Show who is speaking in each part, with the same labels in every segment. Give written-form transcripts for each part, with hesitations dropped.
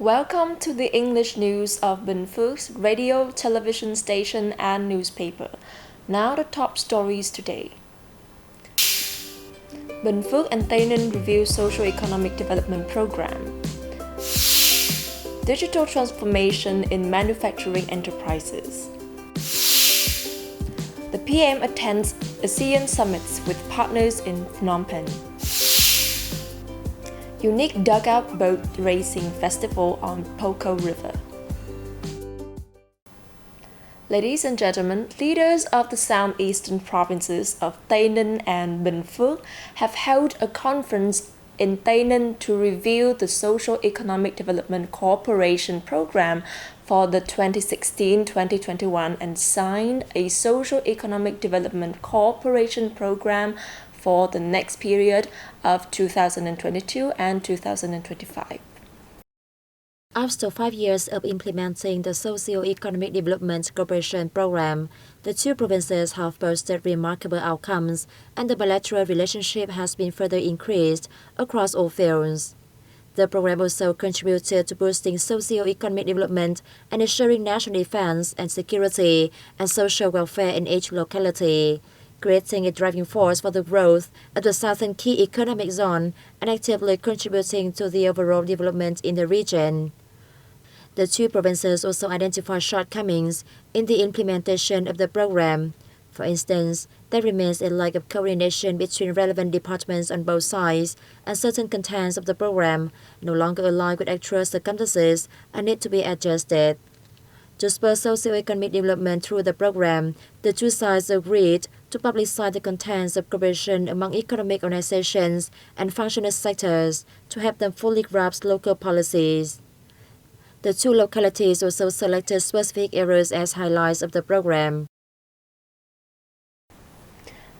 Speaker 1: Welcome to the English news of Bình Phước radio, television station and newspaper. Now the top stories today. Bình Phước and Tây Ninh review socio-economic development program. Digital transformation in manufacturing enterprises. The PM attends ASEAN summits with partners in Phnom Penh. Unique dugout boat racing festival on Phuoc River. Ladies and gentlemen, leaders of the southeastern provinces of Tây Ninh and Bình Phước have held a conference in Tây Ninh to review the socio-economic development cooperation program for the 2016-2021 and signed a socio-economic development cooperation program for the next period of 2022 and 2025.
Speaker 2: After 5 years of implementing the socio-economic development cooperation program, the two provinces have posted remarkable outcomes, and the bilateral relationship has been further increased across all fields. The program also contributed to boosting socio-economic development and ensuring national defense and security and social welfare in each locality, creating a driving force for the growth of the southern key economic zone and actively contributing to the overall development in the region. The two provinces also identify shortcomings in the implementation of the program. For instance, there remains a lack of coordination between relevant departments on both sides, and certain contents of the program no longer align with actual circumstances and need to be adjusted. To spur socio-economic development through the program, the two sides agreed to publicize the contents of cooperation among economic organizations and functional sectors to help them fully grasp local policies. The two localities also selected specific areas as highlights of the program.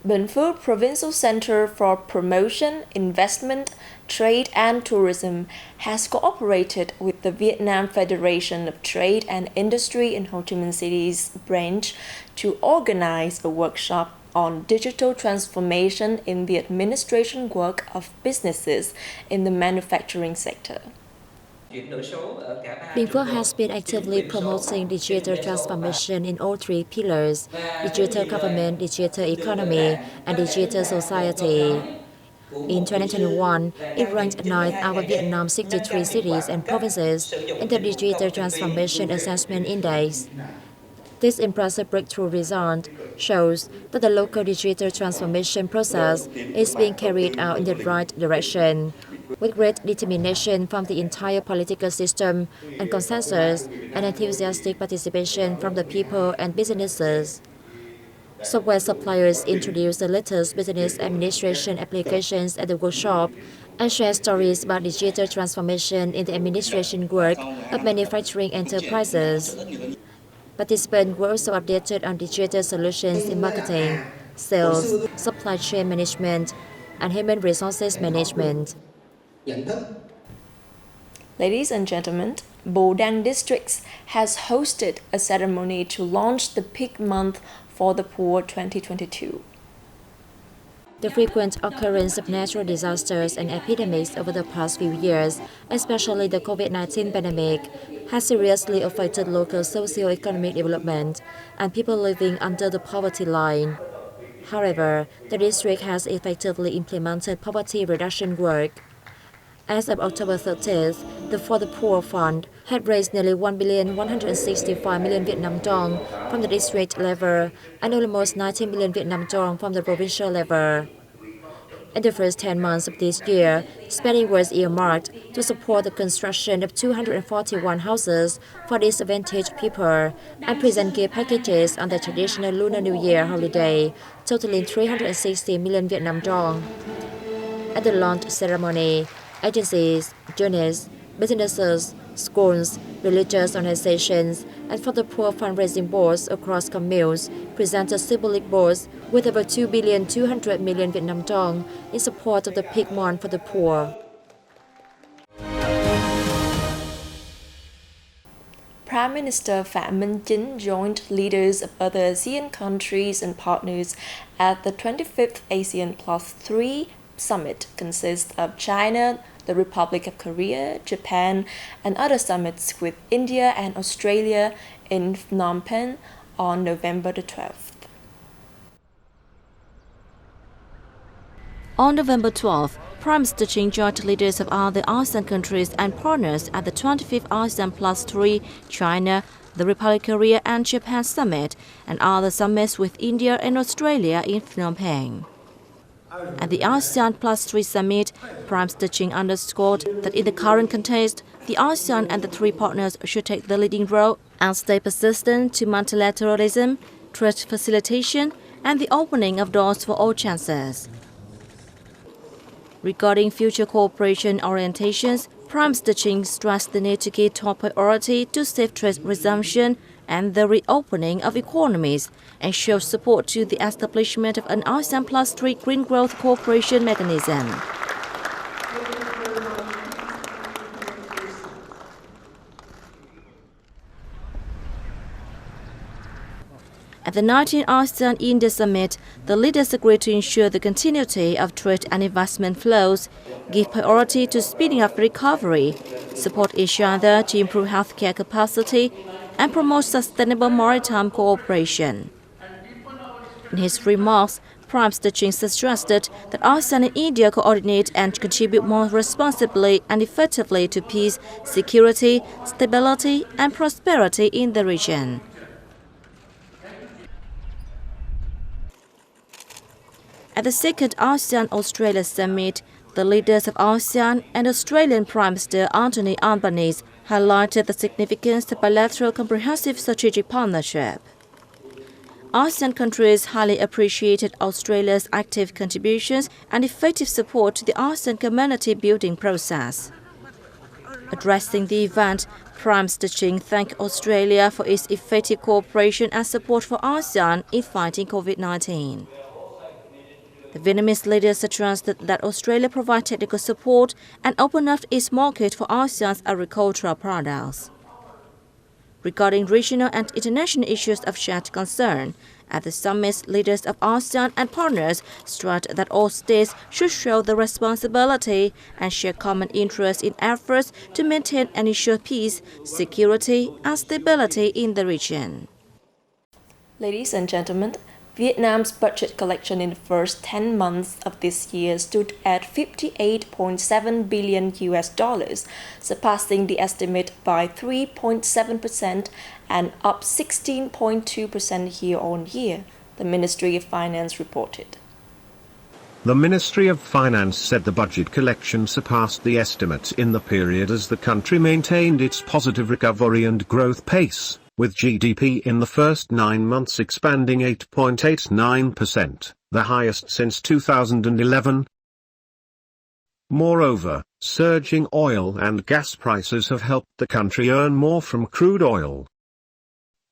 Speaker 1: Bình Phước Provincial Center for Promotion, Investment, Trade and Tourism has cooperated with the Vietnam Federation of Trade and Industry in Ho Chi Minh City's branch to organize a workshop on digital transformation in the administration work of businesses in the manufacturing sector.
Speaker 2: Bình Phước has been actively promoting digital transformation in all three pillars: digital government, digital economy, and digital society. In 2021, it ranked 9th out of Vietnam's 63 cities and provinces in the Digital Transformation Assessment Index. This impressive breakthrough result shows that the local digital transformation process is being carried out in the right direction, with great determination from the entire political system and consensus and enthusiastic participation from the people and businesses. Software suppliers introduced the latest business administration applications at the workshop and shared stories about digital transformation in the administration work of manufacturing enterprises. Participants were also updated on digital solutions in marketing, sales, supply chain management, and human resources management.
Speaker 1: Ladies and gentlemen, Bù Đăng District has hosted a ceremony to launch the Peak Month for the Poor 2022.
Speaker 2: The frequent occurrence of natural disasters and epidemics over the past few years, especially the COVID-19 pandemic, has seriously affected local socio-economic development and people living under the poverty line. However, the district has effectively implemented poverty reduction work. As of October 30th, the For the Poor Fund had raised nearly 1,165 million Vietnam dong from the district level and almost 19 million Vietnam dong from the provincial level. In the first 10 months of this year, spending was earmarked to support the construction of 241 houses for disadvantaged people and present gift packages on the traditional Lunar New Year holiday, totaling 360 million Vietnam dong. At the launch ceremony, agencies, journalists, businesses, schools, religious organizations, and For the Poor fundraising boards across communes presented symbolic boards with over 2,200 million Vietnam dong in support of the Peak Month for the Poor.
Speaker 1: Prime Minister Phạm Minh Chính joined leaders of other ASEAN countries and partners at the 25th ASEAN Plus 3 summit consists of China, the Republic of Korea, Japan, and other summits with India and Australia in Phnom Penh on November the 12th.
Speaker 2: On November 12th, Prime Minister Chính joined leaders of other ASEAN countries and partners at the 25th ASEAN Plus 3 China, the Republic of Korea and Japan summit and other summits with India and Australia in Phnom Penh. At the ASEAN Plus 3 summit, Prime Minister Chính underscored that in the current context, the ASEAN and the three partners should take the leading role and stay persistent to multilateralism, trade facilitation, and the opening of doors for all chances. Regarding future cooperation orientations, Prime Minister Chính stressed the need to give top priority to safe trade resumption and the reopening of economies, and showed support to the establishment of an ASEAN Plus 3 Green Growth Cooperation Mechanism. At the 19th ASEAN-India Summit, the leaders agreed to ensure the continuity of trade and investment flows, give priority to speeding up recovery, support each other to improve healthcare capacity, and promote sustainable maritime cooperation. In his remarks, Prime Minister Chính suggested that ASEAN and India coordinate and contribute more responsibly and effectively to peace, security, stability, and prosperity in the region. At the second ASEAN-Australia Summit, the leaders of ASEAN and Australian Prime Minister Anthony Albanese highlighted the significance of bilateral comprehensive strategic partnership. ASEAN countries highly appreciated Australia's active contributions and effective support to the ASEAN community building process. Addressing the event, Prime Minister Chính thanked Australia for its effective cooperation and support for ASEAN in fighting COVID-19. The Vietnamese leaders suggested that Australia provide technical support and open up its market for ASEAN's agricultural products. Regarding regional and international issues of shared concern, at the summit, leaders of ASEAN and partners stressed that all states should show the responsibility and share common interests in efforts to maintain and ensure peace, security, and stability in the region.
Speaker 1: Ladies and gentlemen, Vietnam's budget collection in the first 10 months of this year stood at $58.7 billion, surpassing the estimate by 3.7% and up 16.2% year-on-year, the Ministry of Finance reported.
Speaker 3: The Ministry of Finance said the budget collection surpassed the estimate in the period as the country maintained its positive recovery and growth pace, with GDP in the first 9 months expanding 8.89%, the highest since 2011. Moreover, surging oil and gas prices have helped the country earn more from crude oil.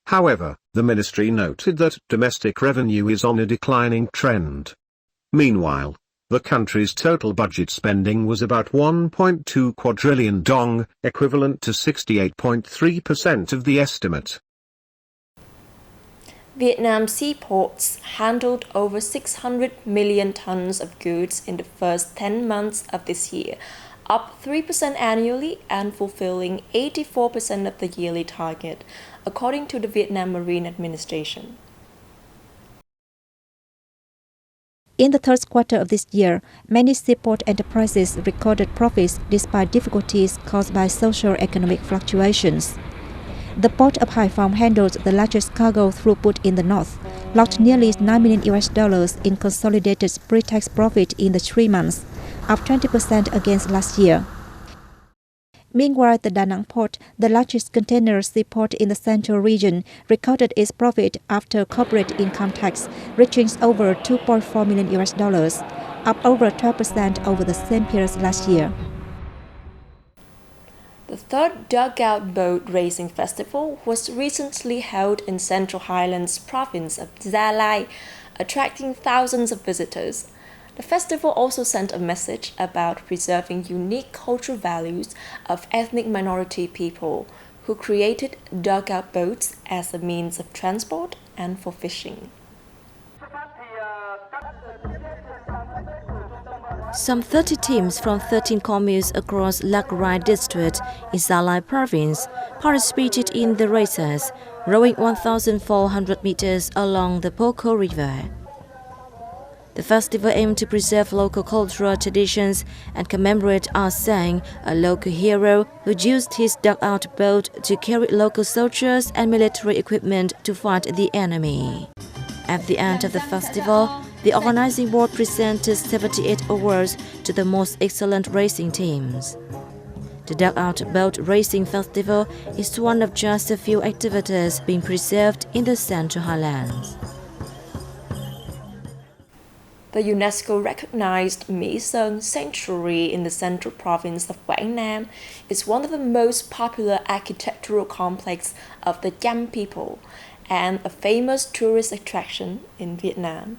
Speaker 3: However, the ministry noted that domestic revenue is on a declining trend. Meanwhile, the country's total budget spending was about 1.2 quadrillion dong, equivalent to 68.3% of the estimate.
Speaker 1: Vietnam's seaports handled over 600 million tons of goods in the first 10 months of this year, up 3% annually and fulfilling 84% of the yearly target, according to the Vietnam Marine Administration.
Speaker 4: In the third quarter of this year, many seaport enterprises recorded profits despite difficulties caused by socio-economic fluctuations. The port of Hai Phong handled the largest cargo throughput in the north, logged nearly $9 million in consolidated pre-tax profit in the 3 months, up 20% against last year. Meanwhile, the Da Nang port, the largest container seaport in the central region, recorded its profit after corporate income tax, reaching over $2.4 million, up over 12% over the same period last year.
Speaker 1: The third Dugout Boat Racing Festival was recently held in Central Highlands province of Gia Lai, attracting thousands of visitors. The festival also sent a message about preserving unique cultural values of ethnic minority people who created dugout boats as a means of transport and for fishing.
Speaker 2: Some 30 teams from 13 communes across Lagrai district in Salai province participated in the races, rowing 1,400 meters along the Phuoc River. The festival aimed to preserve local cultural traditions and commemorate Ah Sang, a local hero who used his dugout boat to carry local soldiers and military equipment to fight the enemy. At the end of the festival, the organizing board presented 78 awards to the most excellent racing teams. The Dugout Boat Racing Festival is one of just a few activities being preserved in the Central Highlands.
Speaker 1: The UNESCO recognized Mỹ Sơn Sanctuary in the central province of Quảng Nam is one of the most popular architectural complexes of the Cham people and a famous tourist attraction in Vietnam.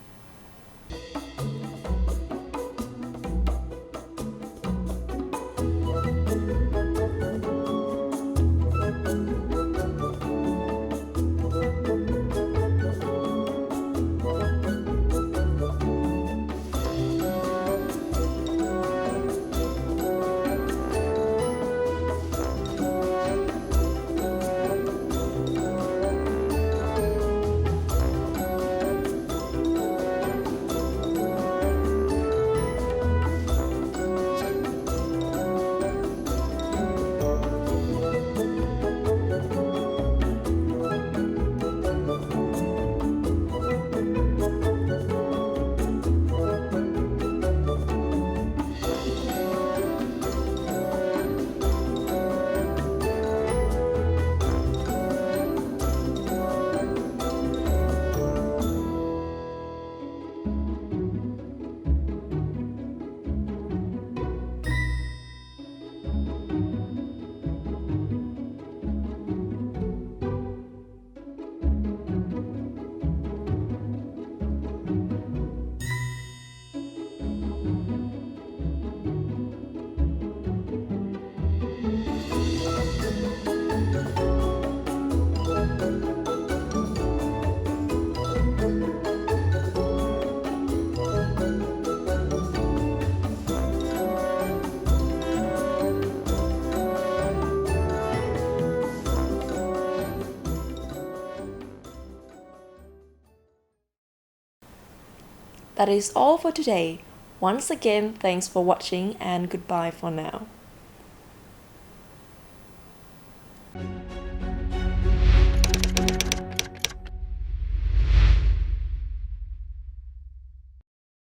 Speaker 1: That is all for today. Once again, thanks for watching and goodbye for now.